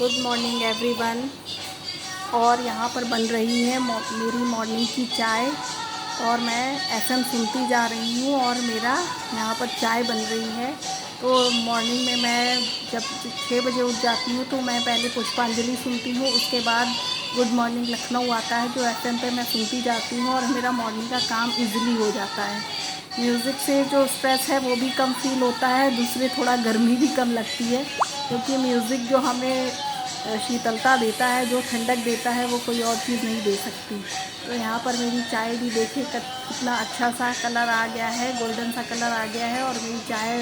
Good morning everyone. और यहाँ पर बन रही है मेरी मॉर्निंग की चाय और मैं एफएम सुनती जा रही हूँ और मेरा यहाँ पर चाय बन रही है। तो मॉर्निंग में मैं जब 6 बजे उठ जाती हूँ तो मैं पहले पुष्पांजलि सुनती हूँ, उसके बाद गुड मॉर्निंग लखनऊ आता है जो एफएम पे मैं सुनती जाती हूँ और मेरा मॉर्निंग का काम इजीली हो जाता है। म्यूज़िक से जो स्ट्रेस है वो भी कम फील होता है, दूसरे थोड़ा गर्मी भी कम लगती है क्योंकि म्यूज़िक जो हमें शीतलता देता है, जो ठंडक देता है, वो कोई और चीज़ नहीं दे सकती। तो यहाँ पर मेरी चाय भी देखिए कितना अच्छा सा कलर आ गया है, गोल्डन सा कलर आ गया है और मेरी चाय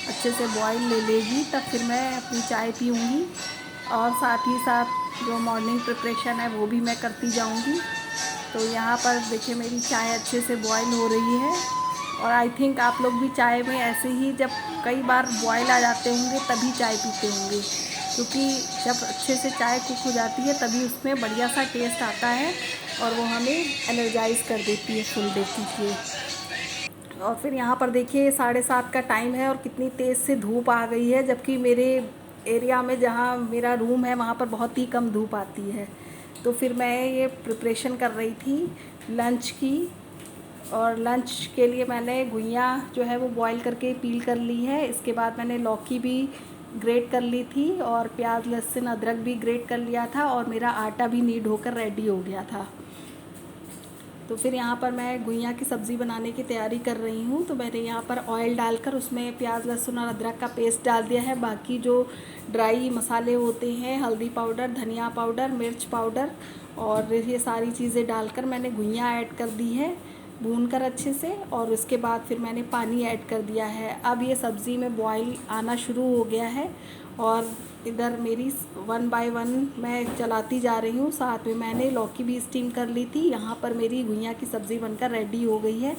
अच्छे से बॉईल ले लेगी तब फिर मैं अपनी चाय पीऊँगी और साथ ही साथ जो मॉर्निंग प्रिपरेशन है वो भी मैं करती जाऊँगी। तो यहाँ पर देखिए मेरी चाय अच्छे से बॉईल हो रही है और आई थिंक आप लोग भी चाय में ऐसे ही जब कई बार बॉयल आ जाते होंगे तभी चाय पीते होंगे, क्योंकि जब अच्छे से चाय कुक हो जाती है तभी उसमें बढ़िया सा टेस्ट आता है और वो हमें एनर्जाइज़ कर देती है फुल डे के लिए। और फिर यहाँ पर देखिए 7:30 का टाइम है और कितनी तेज़ से धूप आ गई है, जबकि मेरे एरिया में जहाँ मेरा रूम है वहाँ पर बहुत ही कम धूप आती है। तो फिर मैं ये प्रिपरेशन कर रही थी लंच की और लंच के लिए मैंने घुइयाँ जो है वो बॉईल करके पील कर ली है। इसके बाद मैंने लौकी भी ग्रेट कर ली थी और प्याज लहसुन अदरक भी ग्रेट कर लिया था और मेरा आटा भी नीड होकर रेडी हो गया था। तो फिर यहाँ पर मैं घुइयाँ की सब्ज़ी बनाने की तैयारी कर रही हूँ। तो मैंने यहाँ पर ऑयल डालकर उसमें प्याज लहसुन और अदरक का पेस्ट डाल दिया है। बाकी जो ड्राई मसाले होते हैं, हल्दी पाउडर, धनिया पाउडर, मिर्च पाउडर और ये सारी चीज़ें डालकर मैंने घुइयाँ ऐड कर दी है भून कर अच्छे से, और उसके बाद फिर मैंने पानी ऐड कर दिया है। अब ये सब्ज़ी में बॉईल आना शुरू हो गया है और इधर मेरी 1 बाय 1 मैं चलाती जा रही हूँ। साथ में मैंने लौकी भी स्टीम कर ली थी। यहाँ पर मेरी घुइयाँ की सब्ज़ी बनकर रेडी हो गई है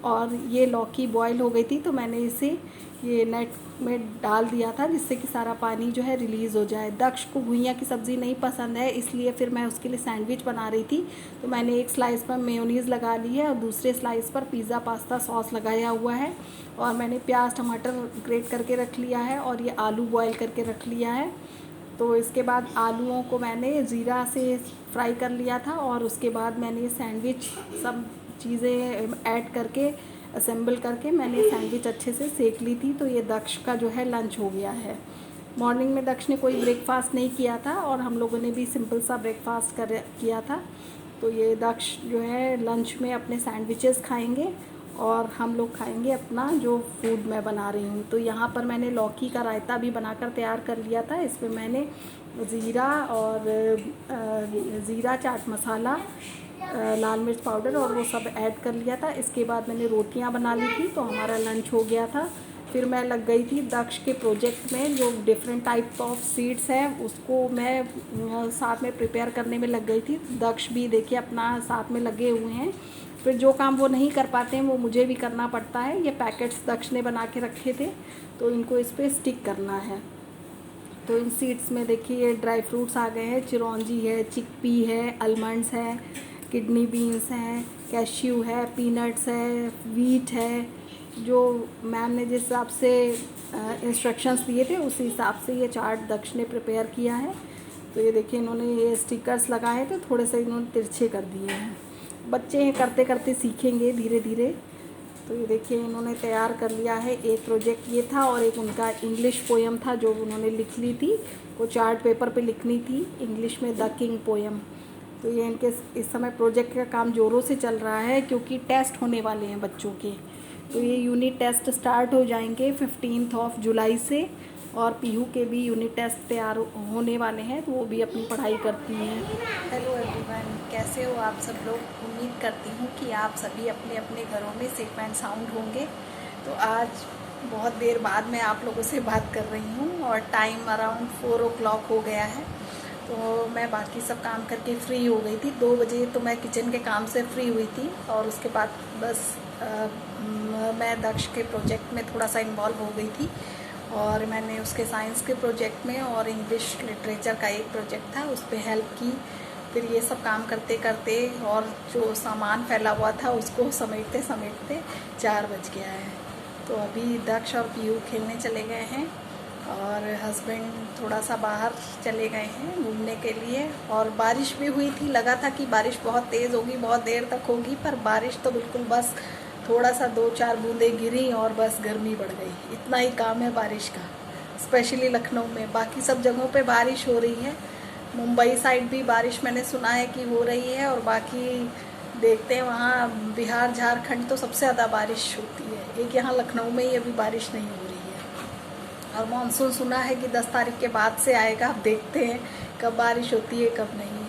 और ये लौकी बॉईल हो गई थी तो मैंने इसे ये नेट में डाल दिया था जिससे कि सारा पानी जो है रिलीज़ हो जाए। दक्ष को घुइयाँ की सब्ज़ी नहीं पसंद है, इसलिए फिर मैं उसके लिए सैंडविच बना रही थी। तो मैंने एक स्लाइस पर मेयोनीज़ लगा ली है और दूसरे स्लाइस पर पिज़्ज़ा पास्ता सॉस लगाया हुआ है और मैंने प्याज टमाटर ग्रेट करके रख लिया है और ये आलू बॉयल करके रख लिया है। तो इसके बाद आलूओं को मैंने ज़ीरा से फ्राई कर लिया था और उसके बाद मैंने सैंडविच सब चीज़ें ऐड करके असेंबल करके मैंने सैंडविच अच्छे से सेक ली थी। तो ये दक्ष का जो है लंच हो गया है। मॉर्निंग में दक्ष ने कोई ब्रेकफास्ट नहीं किया था और हम लोगों ने भी सिंपल सा ब्रेकफास्ट किया था। तो ये दक्ष जो है लंच में अपने सैंडविचेस खाएंगे और हम लोग खाएंगे अपना जो फूड मैं बना रही हूँ। तो यहाँ पर मैंने लौकी का रायता भी बनाकर तैयार कर लिया था। इसमें मैंने ज़ीरा और ज़ीरा, चाट मसाला, लाल मिर्च पाउडर और वो सब ऐड कर लिया था। इसके बाद मैंने रोटियां बना ली थी तो हमारा लंच हो गया था। फिर मैं लग गई थी दक्ष के प्रोजेक्ट में, जो डिफरेंट टाइप ऑफ सीड्स हैं उसको मैं साथ में प्रिपेयर करने में लग गई थी। दक्ष भी देखिए अपना साथ में लगे हुए हैं। फिर जो काम वो नहीं कर पाते हैं वो मुझे भी करना पड़ता है। ये पैकेट्स दक्ष ने बना के रखे थे तो इनको इस पर स्टिक करना है। तो इन सीड्स में देखिए ड्राई फ्रूट्स आ गए हैं, चिरौंजी है, चिकपी है, आलमंड्स है, किडनी बीन्स हैं, कैश्यू है, पीनट्स है, वीट है। जो मैम ने जिस हिसाब से इंस्ट्रक्शंस दिए थे उसी हिसाब से ये चार्ट दक्ष ने प्रिपेयर किया है। तो ये देखिए इन्होंने ये स्टिकर्स लगाए थे, थोड़े से इन्होंने तिरछे कर दिए हैं। बच्चे हैं, करते करते सीखेंगे धीरे धीरे। तो ये देखिए इन्होंने तैयार कर लिया है। एक प्रोजेक्ट ये था और एक उनका इंग्लिश पोएम था जो उन्होंने लिख ली थी, वो चार्ट पेपर पे लिखनी थी इंग्लिश में, द किंग पोएम। तो ये इनके इस समय प्रोजेक्ट का काम ज़ोरों से चल रहा है क्योंकि टेस्ट होने वाले हैं बच्चों के। तो ये यूनिट टेस्ट स्टार्ट हो जाएंगे 15 जुलाई से और पीहू के भी यूनिट टेस्ट तैयार होने वाले हैं तो वो भी अपनी पढ़ाई करती हैं। हेलो एवरीवन, कैसे हो आप सब लोग। उम्मीद करती हूँ कि आप सभी अपने अपने घरों में सेफ एंड साउंड होंगे। तो आज बहुत देर बाद मैं आप लोगों से बात कर रही हूँ और टाइम अराउंड 4 o'clock हो गया है। तो मैं बाकी सब काम करके फ्री हो गई थी। 2 बजे तो मैं किचन के काम से फ्री हुई थी और उसके बाद बस मैं दक्ष के प्रोजेक्ट में थोड़ा सा इन्वॉल्व हो गई थी और मैंने उसके साइंस के प्रोजेक्ट में और इंग्लिश लिटरेचर का एक प्रोजेक्ट था उस पर हेल्प की। फिर ये सब काम करते करते और जो सामान फैला हुआ था उसको समेटते समेटते 4 बज गया है। तो अभी दक्ष और पीयू खेलने चले गए हैं और हस्बैंड थोड़ा सा बाहर चले गए हैं घूमने के लिए। और बारिश भी हुई थी, लगा था कि बारिश बहुत तेज़ होगी, बहुत देर तक होगी, पर बारिश तो बिल्कुल बस थोड़ा सा 2-4 बूंदें गिरी और बस गर्मी बढ़ गई। इतना ही काम है बारिश का, स्पेशली लखनऊ में। बाकी सब जगहों पे बारिश हो रही है। मुंबई साइड भी बारिश मैंने सुना है कि हो रही है, और बाकी देखते हैं वहाँ बिहार झारखंड तो सबसे ज़्यादा बारिश होती है। एक यहाँ लखनऊ में ही अभी बारिश नहीं हो रही है। और मानसून सुना है कि 10 तारीख के बाद से आएगा। अब देखते हैं कब बारिश होती है कब नहीं।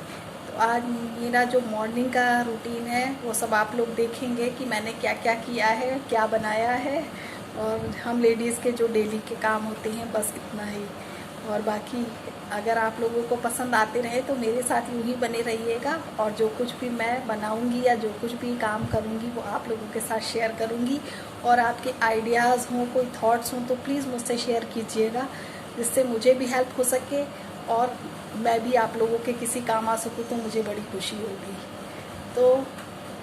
तो आज मेरा जो मॉर्निंग का रूटीन है वो सब आप लोग देखेंगे कि मैंने क्या क्या किया है, क्या बनाया है, और हम लेडीज़ के जो डेली के काम होते हैं, बस इतना ही। और बाकी अगर आप लोगों को पसंद आते रहे तो मेरे साथ यूँ ही बने रहिएगा, और जो कुछ भी मैं बनाऊंगी या जो कुछ भी काम करूंगी वो आप लोगों के साथ शेयर करूंगी। और आपके आइडियाज़ हों, कोई थॉट्स हों, तो प्लीज़ मुझसे शेयर कीजिएगा, जिससे मुझे भी हेल्प हो सके और मैं भी आप लोगों के किसी काम आ सकूँ, तो मुझे बड़ी खुशी होगी। तो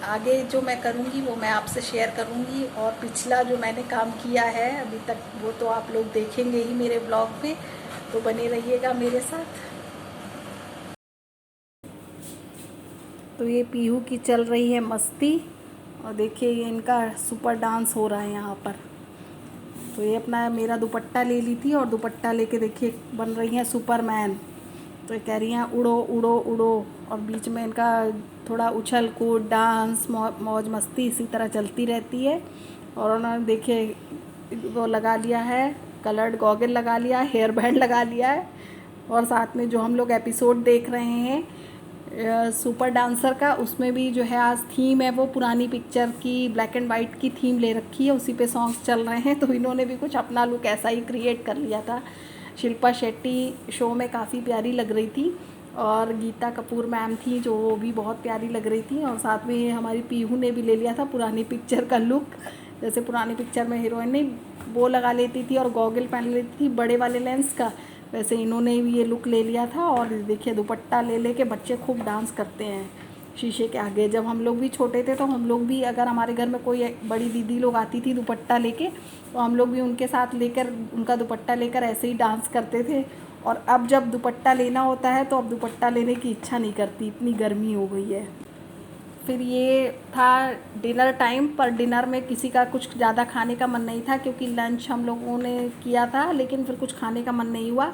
आगे जो मैं करूँगी वो मैं आपसे शेयर करूँगी। और पिछला जो मैंने काम किया है अभी तक वो तो आप लोग देखेंगे ही मेरे ब्लॉग में, तो बने रहिएगा मेरे साथ। तो ये पीहू की चल रही है मस्ती, और देखिए ये इनका सुपर डांस हो रहा है यहाँ पर। तो ये अपना मेरा दुपट्टा ले ली थी, और दुपट्टा लेके देखिए बन रही हैं सुपरमैन। तो ये कह रही हैं उड़ो उड़ो उड़ो, और बीच में इनका थोड़ा उछल कूद, डांस, मौज मस्ती इसी तरह चलती रहती है। और उन्होंने देखिए वो लगा लिया है, कलर्ड गॉगल लगा लिया है, हेयर बैंड लगा लिया है। और साथ में जो हम लोग एपिसोड देख रहे हैं सुपर डांसर का, उसमें भी जो है आज थीम है वो पुरानी पिक्चर की, ब्लैक एंड वाइट की थीम ले रखी है, उसी पे सॉन्ग्स चल रहे हैं। तो इन्होंने भी कुछ अपना लुक ऐसा ही क्रिएट कर लिया था। शिल्पा शेट्टी शो में काफ़ी प्यारी लग रही थी, और गीता कपूर मैम थी जो वो भी बहुत प्यारी लग रही थी। और साथ में हमारी पीहू ने भी ले लिया था पुरानी पिक्चर का लुक, जैसे पुरानी पिक्चर में हीरोइन ने वो लगा लेती थी और गॉगल पहन लेती थी बड़े वाले लेंस का, वैसे इन्होंने भी ये लुक ले लिया था। और देखिए दुपट्टा ले लेके बच्चे खूब डांस करते हैं शीशे के आगे। जब हम लोग भी छोटे थे तो हम लोग भी, अगर हमारे घर में कोई बड़ी दीदी लोग आती थी दुपट्टा लेके, तो हम लोग भी उनके साथ लेकर, उनका दुपट्टा लेकर ऐसे ही डांस करते थे। और अब जब दुपट्टा लेना होता है तो अब दुपट्टा लेने की इच्छा नहीं करती, इतनी गर्मी हो गई है। फिर ये था डिनर टाइम, पर डिनर में किसी का कुछ ज़्यादा खाने का मन नहीं था, क्योंकि लंच हम लोगों ने किया था, लेकिन फिर कुछ खाने का मन नहीं हुआ।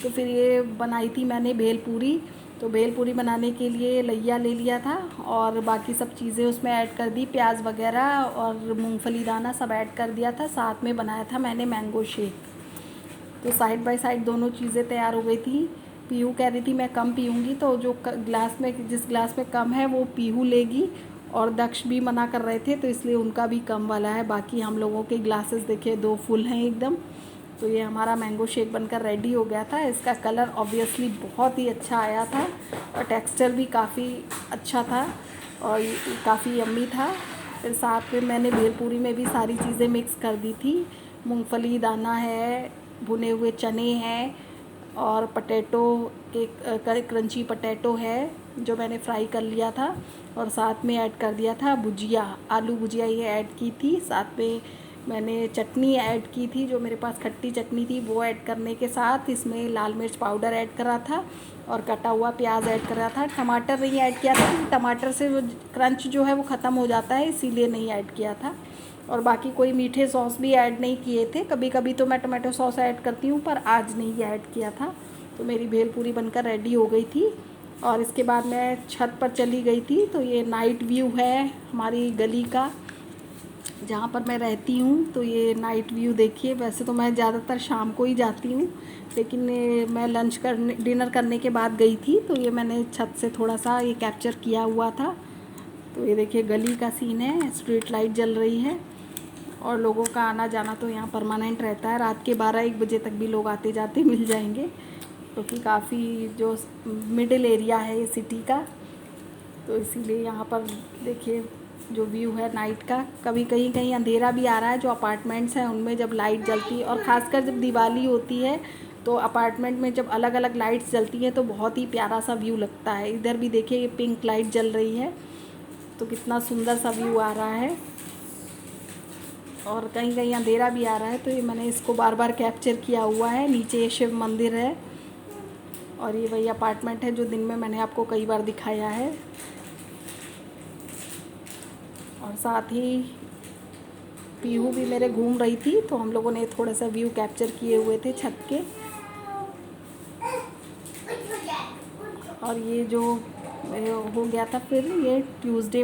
तो फिर ये बनाई थी मैंने भेलपूरी। तो भेलपूरी बनाने के लिए लैया ले लिया था, और बाकी सब चीज़ें उसमें ऐड कर दी, प्याज वगैरह और मूंगफली दाना सब ऐड कर दिया था। साथ में बनाया था मैंने मैंगो शेक। तो साइड बाय साइड दोनों चीज़ें तैयार हो गई थी। पीहू कह रही थी मैं कम पीऊँगी, तो जो ग्लास में, जिस ग्लास में कम है वो पीहू लेगी, और दक्ष भी मना कर रहे थे तो इसलिए उनका भी कम वाला है। बाकी हम लोगों के ग्लासेस देखिए 2 फुल हैं एकदम। तो ये हमारा मैंगो शेक बनकर रेडी हो गया था। इसका कलर ऑब्वियसली बहुत ही अच्छा आया था, और टेक्सचर भी काफ़ी अच्छा था, और काफ़ी यम्मी था। फिर साथ में मैंने भेलपूरी में भी सारी चीज़ें मिक्स कर दी थी। मूंगफली दाना है, भुने हुए चने हैं, और पटेटो के क्रंची पटेटो है जो मैंने फ्राई कर लिया था, और साथ में ऐड कर दिया था भुजिया, आलू भुजिया ये ऐड की थी। साथ में मैंने चटनी ऐड की थी, जो मेरे पास खट्टी चटनी थी वो ऐड करने के साथ इसमें लाल मिर्च पाउडर ऐड करा था, और कटा हुआ प्याज ऐड करा था। टमाटर नहीं ऐड किया था, टमाटर से वो क्रंच जो है वो ख़त्म हो जाता है, इसीलिए नहीं ऐड किया था। और बाकी कोई मीठे सॉस भी ऐड नहीं किए थे। कभी कभी तो मैं टमाटो सॉस ऐड करती हूँ, पर आज नहीं ऐड किया था। तो मेरी भेलपूरी बनकर रेडी हो गई थी, और इसके बाद मैं छत पर चली गई थी। तो ये नाइट व्यू है हमारी गली का, जहाँ पर मैं रहती हूँ। तो ये नाइट व्यू देखिए। वैसे तो मैं ज़्यादातर शाम को ही जाती हूँ, लेकिन मैं डिनर करने के बाद गई थी, तो ये मैंने छत से थोड़ा सा ये कैप्चर किया हुआ था। तो ये देखिए गली का सीन है, स्ट्रीट लाइट जल रही है, और लोगों का आना जाना तो यहाँ परमानेंट रहता है। रात के 12-1 बजे तक भी लोग आते जाते मिल जाएंगे, क्योंकि काफ़ी जो मिडिल एरिया है ये सिटी का, तो इसीलिए यहाँ पर देखिए जो व्यू है नाइट का। कभी कहीं कहीं अंधेरा भी आ रहा है, जो अपार्टमेंट्स हैं उनमें जब लाइट जलती है, और ख़ासकर जब दिवाली होती है तो अपार्टमेंट में जब अलग अलग लाइट्स जलती हैं तो बहुत ही प्यारा सा व्यू लगता है। इधर भी देखिए ये पिंक लाइट जल रही है, तो कितना सुंदर सा व्यू आ रहा है। और कहीं कहीं अंधेरा भी आ रहा है, तो ये मैंने इसको बार बार कैप्चर किया हुआ है। नीचे ये शिव मंदिर है और ये वही अपार्टमेंट है जो दिन में मैंने आपको कई बार दिखाया है। और साथ ही पीहू भी मेरे घूम रही थी, तो हम लोगों ने थोड़ा सा व्यू कैप्चर किए हुए थे छत के। और ये जो हो गया था, फिर ये ट्यूसडे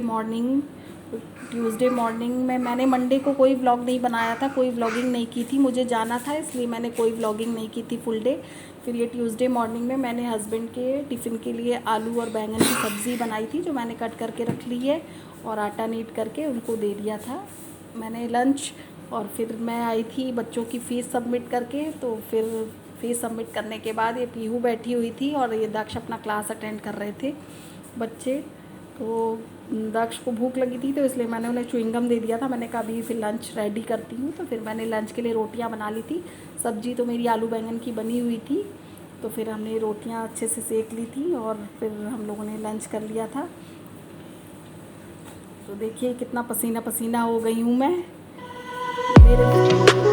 मॉर्निंग में मैंने मंडे को कोई व्लॉग नहीं बनाया था, कोई व्लॉगिंग नहीं की थी, मुझे जाना था इसलिए मैंने कोई व्लॉगिंग नहीं की थी फुल डे। फिर ये ट्यूसडे मॉर्निंग में मैंने हस्बैंड के टिफ़िन के लिए आलू और बैंगन की सब्ज़ी बनाई थी, जो मैंने कट करके रख ली है, और आटा नीट करके उनको दे दिया था मैंने लंच। और फिर मैं आई थी बच्चों की फ़ीस सबमिट करके, तो फिर फ़ीस सबमिट करने के बाद ये पीहू बैठी हुई थी और ये दक्ष अपना क्लास अटेंड कर रहे थे बच्चे। तो दक्ष को भूख लगी थी, तो इसलिए मैंने उन्हें च्युइंगम दे दिया था। मैंने कहा अभी फिर लंच रेडी करती हूँ, तो फिर मैंने लंच के लिए रोटियाँ बना ली थी। सब्ज़ी तो मेरी आलू बैंगन की बनी हुई थी, तो फिर हमने रोटियाँ अच्छे से सेक ली थी और फिर हम लोगों ने लंच कर लिया था। तो देखिए कितना पसीना पसीना हो गई हूँ मैं। मेरे